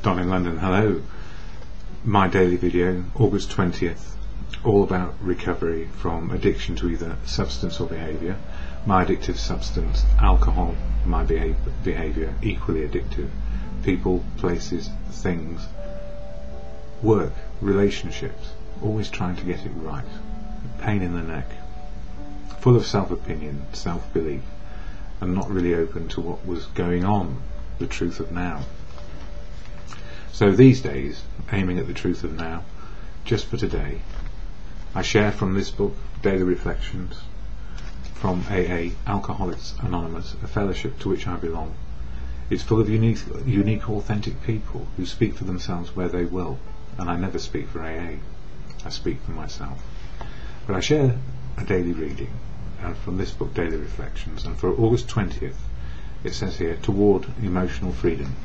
Don in London. Hello. My daily video, August 20th, all about recovery from addiction to either substance or behaviour. My addictive substance, alcohol; my behaviour, equally addictive. People, places, things, work, relationships, always trying to get it right. Pain in the neck. Full of self-opinion, self-belief, and not really open to what was going on, the truth of now. So these days, aiming at the truth of now, just for today, I share from this book, Daily Reflections, from AA, Alcoholics Anonymous, a fellowship to which I belong. It's full of unique, authentic people who speak for themselves where they will, and I never speak for AA, I speak for myself. But I share a daily reading, and from this book, Daily Reflections, and for August 20th, it says here, toward emotional freedom.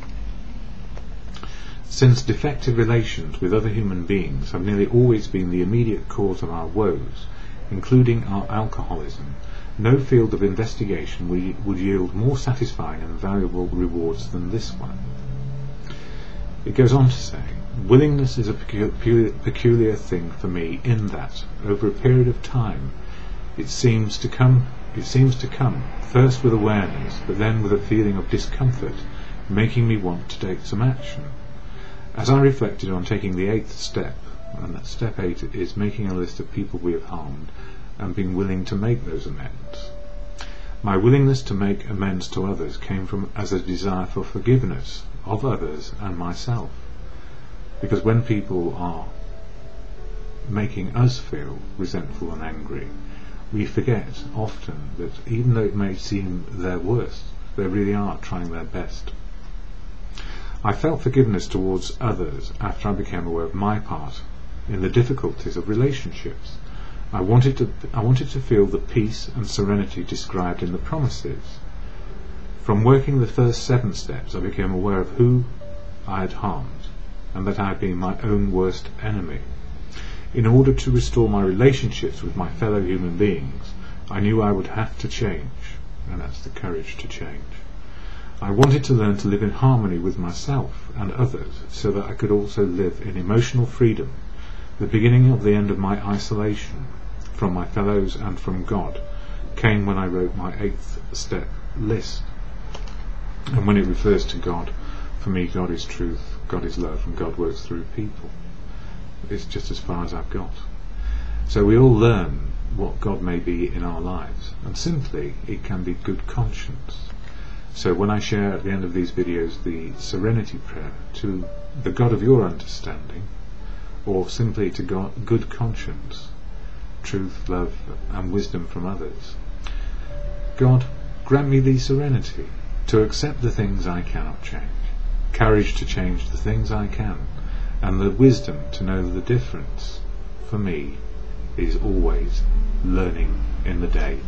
Since defective relations with other human beings have nearly always been the immediate cause of our woes, including our alcoholism, no field of investigation would yield more satisfying and valuable rewards than this one. It goes on to say, willingness is a peculiar thing for me in that, over a period of time, it seems to come first with awareness, but then with a feeling of discomfort, making me want to take some action. As I reflected on taking the 8th step, and that step 8 is making a list of people we have harmed and being willing to make those amends. My willingness to make amends to others came from as a desire for forgiveness of others and myself. Because when people are making us feel resentful and angry, we forget often that even though it may seem their worst, they really are trying their best. I felt forgiveness towards others after I became aware of my part in the difficulties of relationships. I wanted to feel the peace and serenity described in the promises. From working the first 7 steps, I became aware of who I had harmed, and that I had been my own worst enemy. In order to restore my relationships with my fellow human beings, I knew I would have to change, and that's the courage to change. I wanted to learn to live in harmony with myself and others, so that I could also live in emotional freedom. The beginning of the end of my isolation from my fellows and from God came when I wrote my 8th step list. And when it refers to God, for me God is truth, God is love, and God works through people. It's just as far as I've got. So we all learn what God may be in our lives, and simply it can be good conscience. So when I share at the end of these videos the serenity prayer to the God of your understanding, or simply to God, good conscience, truth, love and wisdom from others, God, grant me the serenity to accept the things I cannot change, courage to change the things I can, and the wisdom to know the difference for me is always learning in the day.